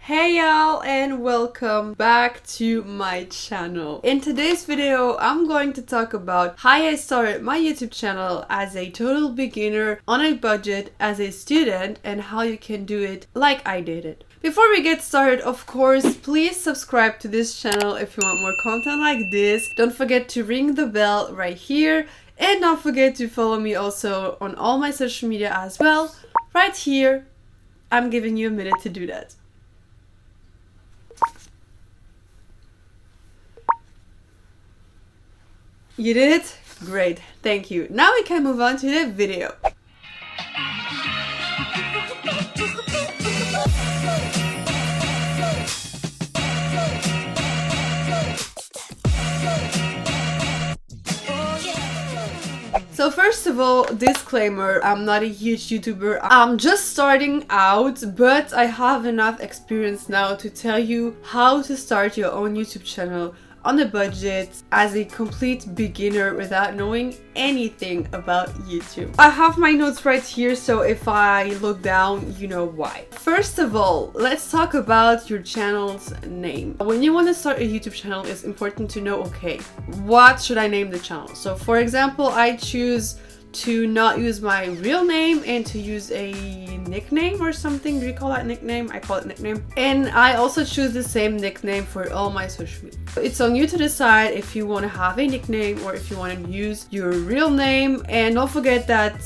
Hey y'all, and welcome back to my channel. In today's video, I'm going to talk about how I started my YouTube channel as a total beginner on a budget as a student and how you can do it like I did it. Before we get started, of course, please subscribe to this channel if you want more content like this. Don't forget to ring the bell right here, and don't forget to follow me also on all my social media as well. Right here, I'm giving you a minute to do that. You did it? Great, thank you. Now we can move on to the video. So first of all, disclaimer, I'm not a huge YouTuber. I'm just starting out, but I have enough experience now to tell you how to start your own YouTube channel on a budget as a complete beginner without knowing anything about YouTube. I have my notes right here, so if I look down, you know why. First of all, let's talk about your channel's name. When you want to start a YouTube channel, it's important to know, okay, what should I name the channel? So for example, I choose to not use my real name and to use a nickname or something. Do you call that nickname? I call it nickname. And I also choose the same nickname for all my social media. It's on you to decide if you want to have a nickname or if you want to use your real name. And don't forget that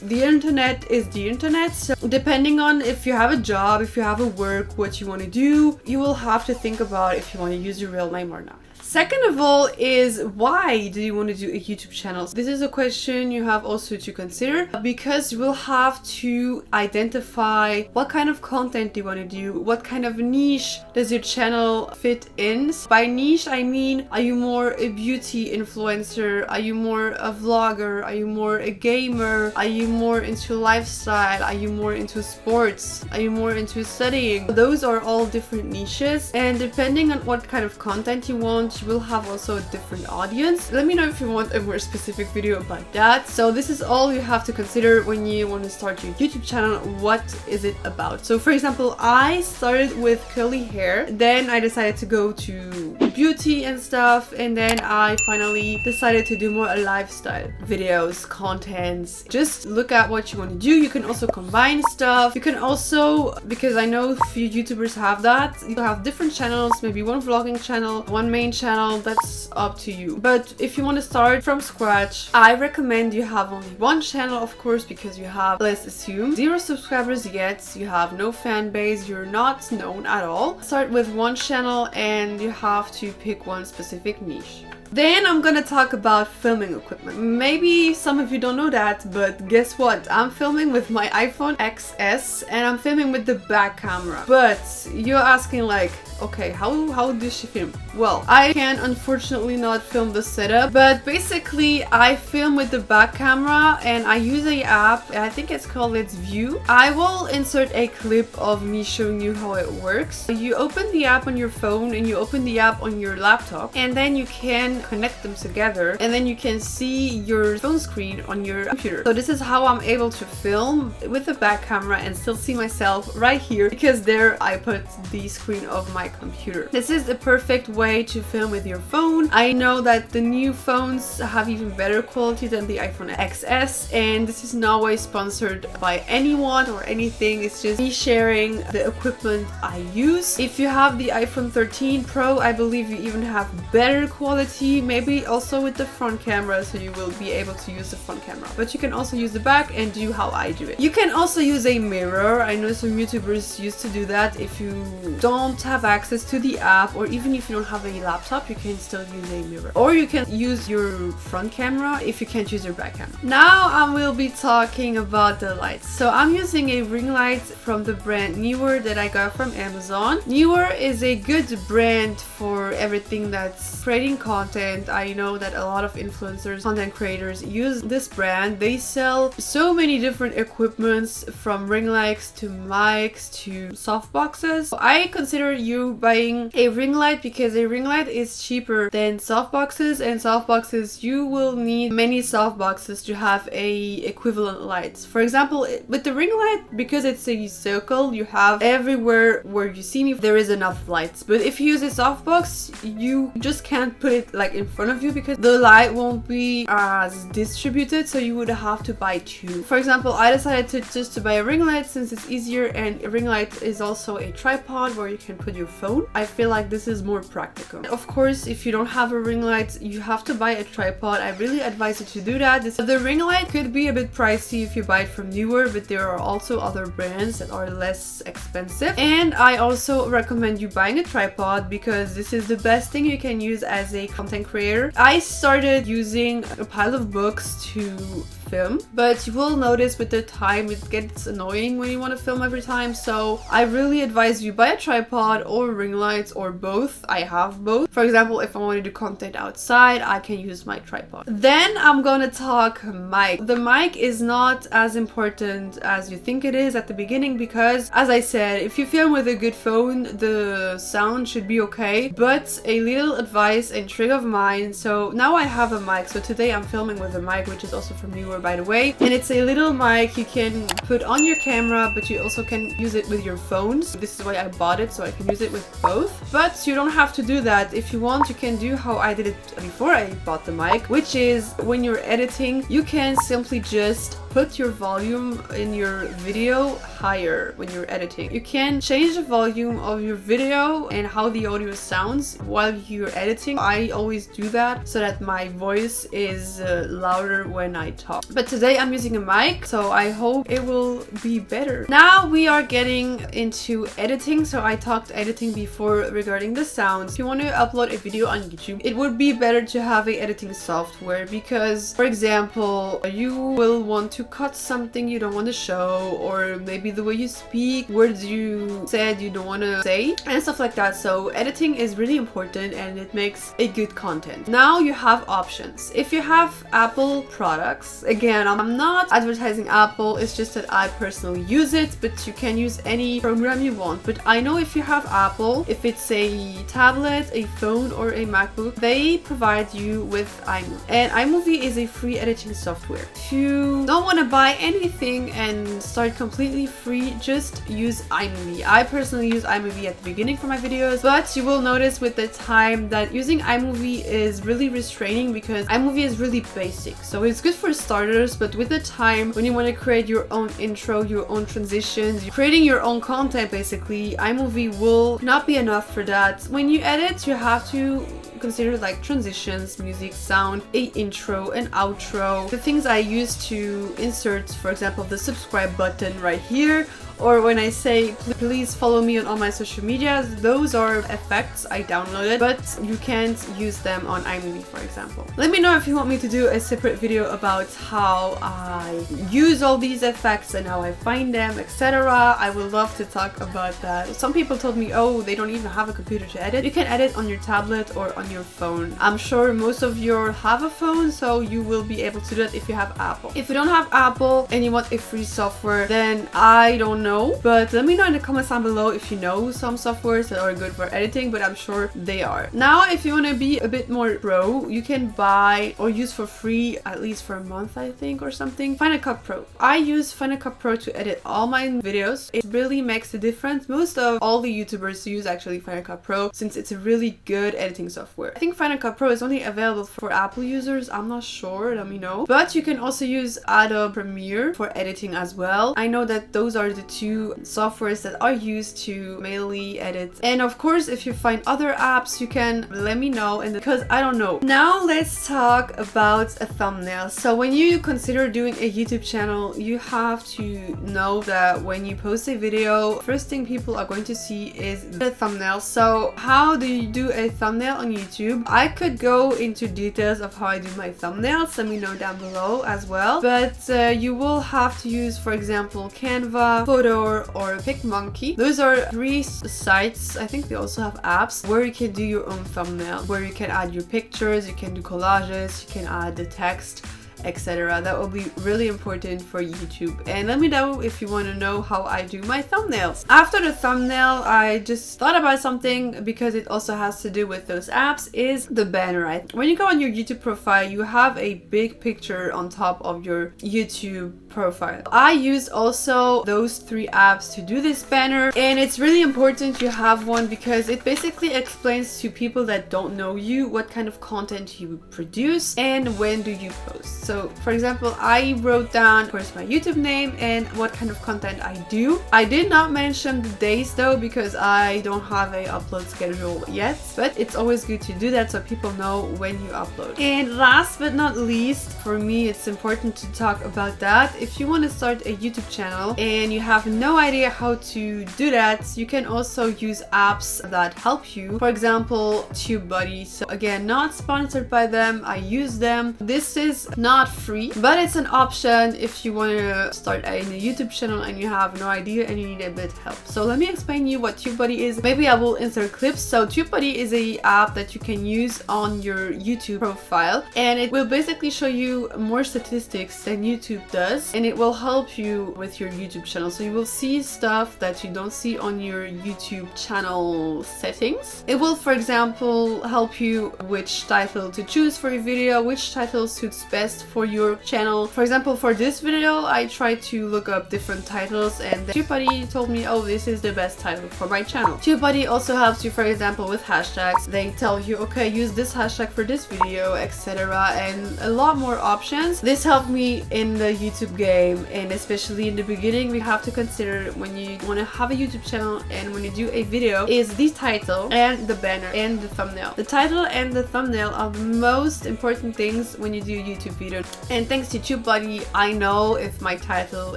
the internet is the internet, so depending on if you have a job, if you have a work, what you want to do, you will have to think about if you want to use your real name or not. Second of all is, why do you want to do a YouTube channel? This is a question you have also to consider, because you will have to identify what kind of content you want to do, what kind of niche does your channel fit in. By niche, I mean, are you more a beauty influencer? Are you more a vlogger? Are you more a gamer? Are you more into lifestyle? Are you more into sports? Are you more into studying? Those are all different niches, and depending on what kind of content you want, you will have also a different audience. Let me know if you want a more specific video about that. So this is all you have to consider when you want to start your YouTube channel. What is it about? So for example, I started with curly hair, then I decided to go to beauty and stuff, and then I finally decided to do more lifestyle videos, contents. Just look at what you want to do. You can also combine stuff. You can also, because I know a few YouTubers have that, you have different channels, maybe one vlogging channel, one main channel. That's up to you. But if you want to start from scratch, I recommend you have only one channel, of course, because you have, let's assume, 0 subscribers yet, you have no fan base, you're not known at all. Start with one channel and you have to pick one specific niche. Then I'm gonna talk about filming equipment. Maybe some of you don't know that, but guess what? I'm filming with my iPhone XS and I'm filming with the back camera. But you're asking like, okay, how does she film? Well, I can unfortunately not film the setup, but basically I film with the back camera and I use an app. I think it's called Let's View. I will insert a clip of me showing you how it works. You open the app on your phone and you open the app on your laptop, and then you can connect them together, and then you can see your phone screen on your computer. So this is how I'm able to film with the back camera and still see myself right here, because there I put the screen of my computer. This is the perfect way to film with your phone. I know that the new phones have even better quality than the iPhone XS, and this is no way sponsored by anyone or anything. It's just me sharing the equipment I use. If you have the iPhone 13 Pro, I believe you even have better quality, maybe also with the front camera, so you will be able to use the front camera. But you can also use the back and do how I do it. You can also use a mirror. I know some YouTubers used to do that. If you don't have access to the app, or even if you don't have a laptop, you can still use a mirror. Or you can use your front camera if you can't use your back camera. Now I will be talking about the lights. So I'm using a ring light from the brand Newer that I got from Amazon. Newer is a good brand for everything that's creating content content. I know that a lot of influencers, content creators use this brand. They sell so many different equipments, from ring lights to mics to softboxes. I consider you buying a ring light because a ring light is cheaper than softboxes, and softboxes, you will need many softboxes to have a equivalent lights. For example, with the ring light, because it's a circle, you have everywhere where you see me there is enough lights. But if you use a softbox, you just can't put it like in front of you because the light won't be as distributed, so you would have to buy two. For example, I decided to buy a ring light since it's easier, and a ring light is also a tripod where you can put your phone. I feel like this is more practical. Of course, if you don't have a ring light, you have to buy a tripod. I really advise you to do that. The ring light could be a bit pricey if you buy it from Newer, but there are also other brands that are less expensive. And I also recommend you buying a tripod because this is the best thing you can use as a content creator. I started using a pile of books to film, but you will notice with the time it gets annoying when you want to film every time, so I really advise you buy a tripod or ring lights or both. I have both. For example, if I want to do content outside, I can use my tripod. Then I'm gonna talk mic. The mic is not as important as you think it is at the beginning because, as I said, if you film with a good phone, the sound should be okay. But a little advice and trick of mine, so now I have a mic, so today I'm filming with a mic which is also from Newer, by the way, and it's a little mic you can put on your camera, but you also can use it with your phones. This is why I bought it, so I can use it with both. But you don't have to do that. If you want, you can do how I did it before I bought the mic, which is when you're editing, you can simply just put your volume in your video higher when you're editing. You can change the volume of your video and how the audio sounds while you're editing. I always do that so that my voice is louder when I talk. But today I'm using a mic, so I hope it will be better. Now we are getting into editing. So I talked editing before regarding the sounds. If you want to upload a video on YouTube, it would be better to have a editing software because, for example, you will want to cut something you don't want to show, or maybe the way you speak, words you said you don't want to say, and stuff like that. So editing is really important and it makes a good content. Now you have options. If you have Apple products, again, I'm not advertising Apple, it's just that I personally use it, but you can use any program you want. But I know if you have Apple, if it's a tablet, a phone, or a MacBook, they provide you with iMovie. And iMovie is a free editing software. If you don't want to buy anything and start completely free, just use iMovie. I personally use iMovie at the beginning for my videos, but you will notice with the time that using iMovie is really restraining because iMovie is really basic. So it's good for starters, but with the time when you want to create your own intro, your own transitions, creating your own content, basically, iMovie will not be enough for that. When you edit, you have to consider like transitions, music, sound, a intro, an outro, the things I use to insert, for example, the subscribe button right here, or when I say please follow me on all my social medias, those are effects I downloaded, but you can't use them on iMovie, for example. Let me know if you want me to do a separate video about how I use all these effects and how I find them, etc. I would love to talk about that. Some people told me, oh, they don't even have a computer to edit. You can edit on your tablet or on your phone. I'm sure most of you have a phone, so you will be able to do that if you have Apple. If you don't have Apple and you want a free software, then I don't know, but let me know in the comments down below if you know some softwares that are good for editing, but I'm sure they are. Now, if you want to be a bit more pro, you can buy or use for free, at least for a month, I think, or something, Final Cut Pro. I use Final Cut Pro to edit all my videos. It really makes a difference. Most of all the YouTubers use actually Final Cut Pro since it's a really good editing software. I think Final Cut Pro is only available for Apple users. I'm not sure, let me know. But you can also use Adobe Premiere for editing as well. I know that those are the two softwares that are used to mainly edit. And of course, if you find other apps, you can let me know, and because I don't know. Now let's talk about a thumbnail. So when you consider doing a YouTube channel, you have to know that when you post a video, first thing people are going to see is the thumbnail. So how do you do a thumbnail on YouTube? I could go into details of how I do my thumbnails, let me know down below as well, but you will have to use, for example, Canva, Photo or PicMonkey. Those are 3 sites. I think they also have apps where you can do your own thumbnail, where you can add your pictures, you can do collages, you can add the text, etc. That will be really important for YouTube. And let me know if you want to know how I do my thumbnails. After the thumbnail, I just thought about something because it also has to do with those apps, is the banner. When you go on your YouTube profile, you have a big picture on top of your YouTube profile. I use also those 3 apps to do this banner, and it's really important you have one because it basically explains to people that don't know you what kind of content you produce and when do you post. So for example, I wrote down, of course, my YouTube name and what kind of content I do. I did not mention the days though because I don't have a upload schedule yet, but it's always good to do that so people know when you upload. And last but not least, for me it's important to talk about that. If you want to start a YouTube channel and you have no idea how to do that, you can also use apps that help you. For example, TubeBuddy. So again, not sponsored by them, I use them. This is not free, but it's an option if you want to start a YouTube channel and you have no idea and you need a bit of help. So let me explain you what TubeBuddy is. Maybe I will insert clips. So TubeBuddy is a app that you can use on your YouTube profile, and it will basically show you more statistics than YouTube does, and it will help you with your YouTube channel. So you will see stuff that you don't see on your YouTube channel settings. It will, for example, help you which title to choose for your video, which title suits best for your channel. For example, for this video, I tried to look up different titles and TubeBuddy told me, oh, this is the best title for my channel. TubeBuddy also helps you, for example, with hashtags. They tell you, okay, use this hashtag for this video, etc. and a lot more options. This helped me in the YouTube game, and especially in the beginning, we have to consider when you want to have a YouTube channel and when you do a video is the title and the banner and the thumbnail. The title and the thumbnail are the most important things when you do a YouTube video. And thanks to TubeBuddy, I know if my title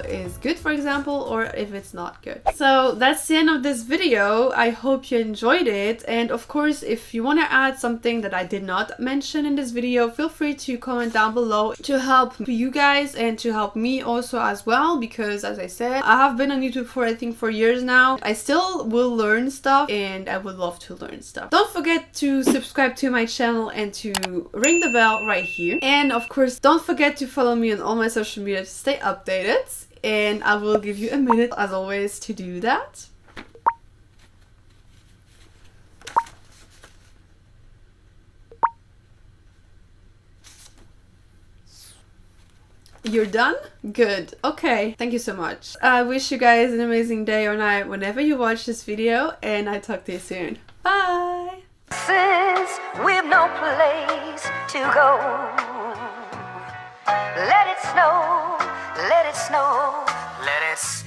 is good, for example, or if it's not good. So that's the end of this video. I hope you enjoyed it. And of course, if you want to add something that I did not mention in this video, feel free to comment down below to help you guys and to help me also as well, because as I said, I have been on YouTube for I think 4 years now. I still will learn stuff and I would love to learn stuff. Don't forget to subscribe to my channel and to ring the bell right here. And of course, don't forget to follow me on all my social media to stay updated. And I will give you a minute as always to do that. You're done? Good. Okay. Thank you so much. I wish you guys an amazing day or night whenever you watch this video, and I talk to you soon. Bye! Since we've no place to go, let it snow, let it snow, let it snow.